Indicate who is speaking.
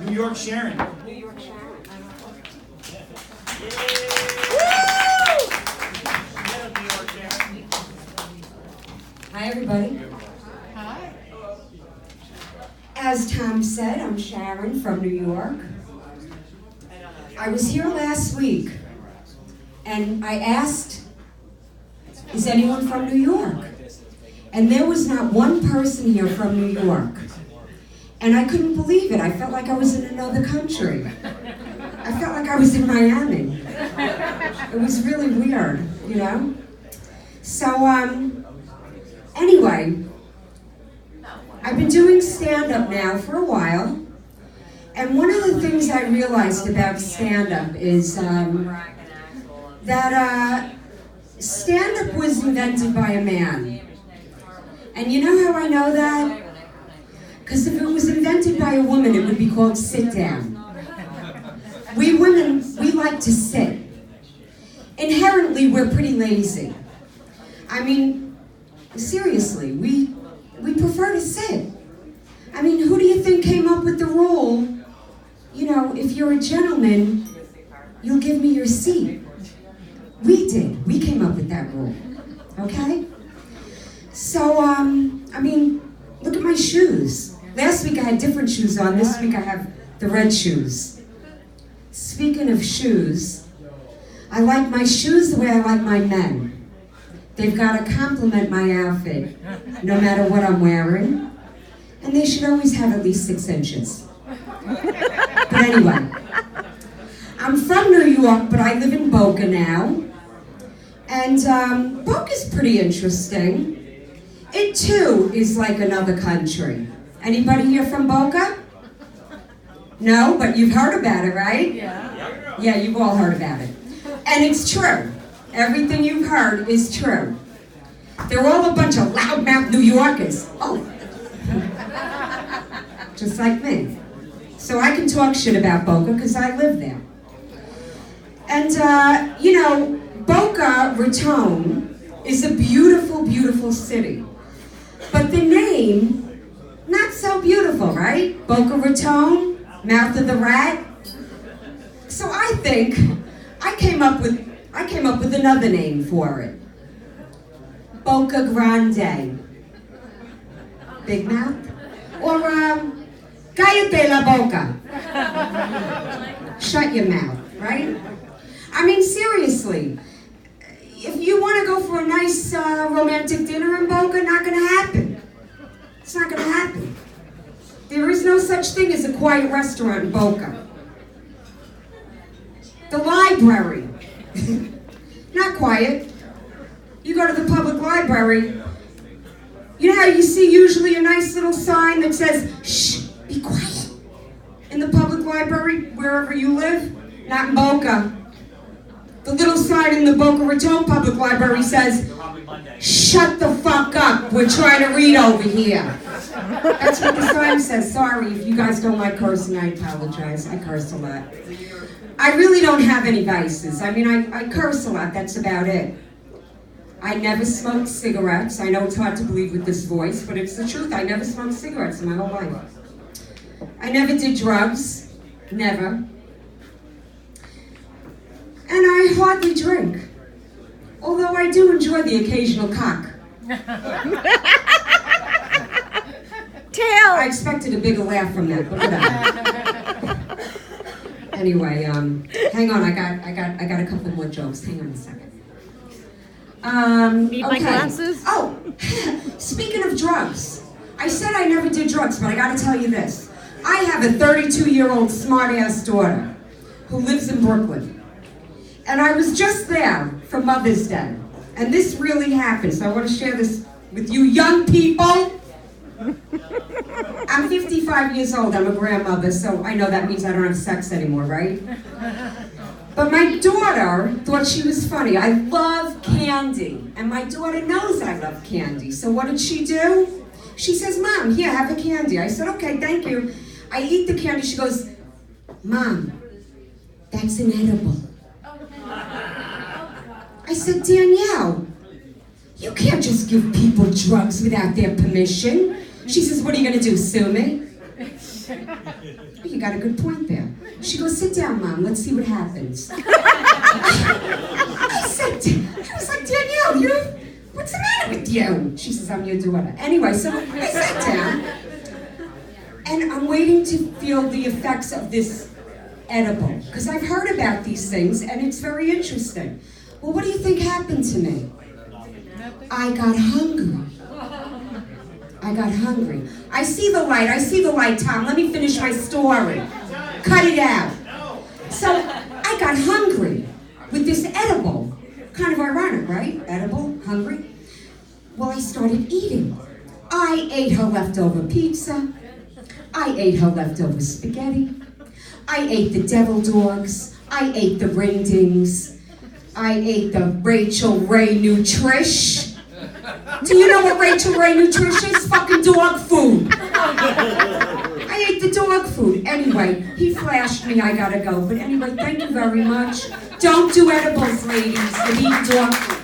Speaker 1: New York Sharon.
Speaker 2: New York Sharon.
Speaker 3: Hi, everybody.
Speaker 2: Hi.
Speaker 3: As Tom said, I'm Sharon from New York. I was here last week, and I asked, is anyone from New York? And there was not one person here from New York. And I couldn't believe it. I felt like I was in another country. I felt like I was in Miami. It was really weird, you know? So, anyway, I've been doing stand-up now for a while. And one of the things I realized about stand-up is that stand-up was invented by a man. And you know how I know that? Because if it was invented by a woman, it would be called sit down. We women, we like to sit. Inherently, we're pretty lazy. I mean, seriously, we prefer to sit. I mean, who do you think came up with the rule? You know, if you're a gentleman, you'll give me your seat. We did. We came up with that rule. Okay? So, I mean, look at my shoes. Last week I had different shoes on. This week I have the red shoes. Speaking of shoes, I like my shoes the way I like my men. They've got to complement my outfit, no matter what I'm wearing. And they should always have at least 6 inches. But anyway, I'm from New York, but I live in Boca now. And Boca's pretty interesting. It too is like another country. Anybody here from Boca? No, but you've heard about it, right?
Speaker 2: Yeah.
Speaker 3: Yeah, you've all heard about it. And it's true. Everything you've heard is true. They're all a bunch of loudmouth New Yorkers. Oh. Just like me. So I can talk shit about Boca because I live there. And, you know, Boca Raton is a beautiful, beautiful city. But the name, not so beautiful, right? Boca Raton, mouth of the rat. So I think I came up with another name for it. Boca Grande. Big mouth? Or, cállate la boca. Shut your mouth, right? I mean, seriously. If you want to go for a nice romantic dinner in Boca, not going to happen. It's not going to happen. There is no such thing as a quiet restaurant in Boca. The library. Not quiet. You go to the public library. You know how you see usually a nice little sign that says, shh, be quiet. In the public library, wherever you live? Not in Boca. The little sign in the Boca Raton Public Library says, shut the fuck up, we're trying to read over here. That's what the sign says. Sorry, if you guys don't like cursing, I apologize. I curse a lot. I really don't have any vices. I mean, I curse a lot, that's about it. I never smoked cigarettes. I know it's hard to believe with this voice, but it's the truth. I never smoked cigarettes in my whole life. I never did drugs. Never. And I hardly drink. Although I do enjoy the occasional cock.
Speaker 2: Tail!
Speaker 3: I expected a bigger laugh from that, but whatever. Anyway, hang on, I got a couple more jokes. Hang on a second.
Speaker 2: Need my glasses?
Speaker 3: Oh, speaking of drugs, I said I never did drugs, but I gotta tell you this. I have a 32-year-old smart-ass daughter who lives in Brooklyn. And I was just there for Mother's Day. And this really happened, so I want to share this with you young people. I'm 55 years old, I'm a grandmother, so I know that means I don't have sex anymore, right? But my daughter thought she was funny. I love candy, and my daughter knows I love candy. So what did she do? She says, Mom, here, have a candy. I said, okay, thank you. I eat the candy, she goes, Mom, that's inedible. I said, Danielle, you can't just give people drugs without their permission. She says, what are you gonna do, sue me? You got a good point there. She goes, sit down, Mom, let's see what happens. I was like, Danielle, what's the matter with you? She says, I'm your daughter. Anyway, so I sat down, and I'm waiting to feel the effects of this edible, because I've heard about these things, and it's very interesting. Well, what do you think happened to me? I got hungry. I see the light, Tom. Let me finish my story. Cut it out. So I got hungry with this edible. Kind of ironic, right? Edible, hungry. Well, I started eating. I ate her leftover pizza. I ate her leftover spaghetti. I ate the devil dogs. I ate the ring-dings. I ate the Rachel Ray Nutrish. Do you know what Rachel Ray Nutrish is? Fucking dog food. I ate the dog food. Anyway, he flashed me, I gotta go. But anyway, thank you very much. Don't do edibles, ladies. You're eating dog food.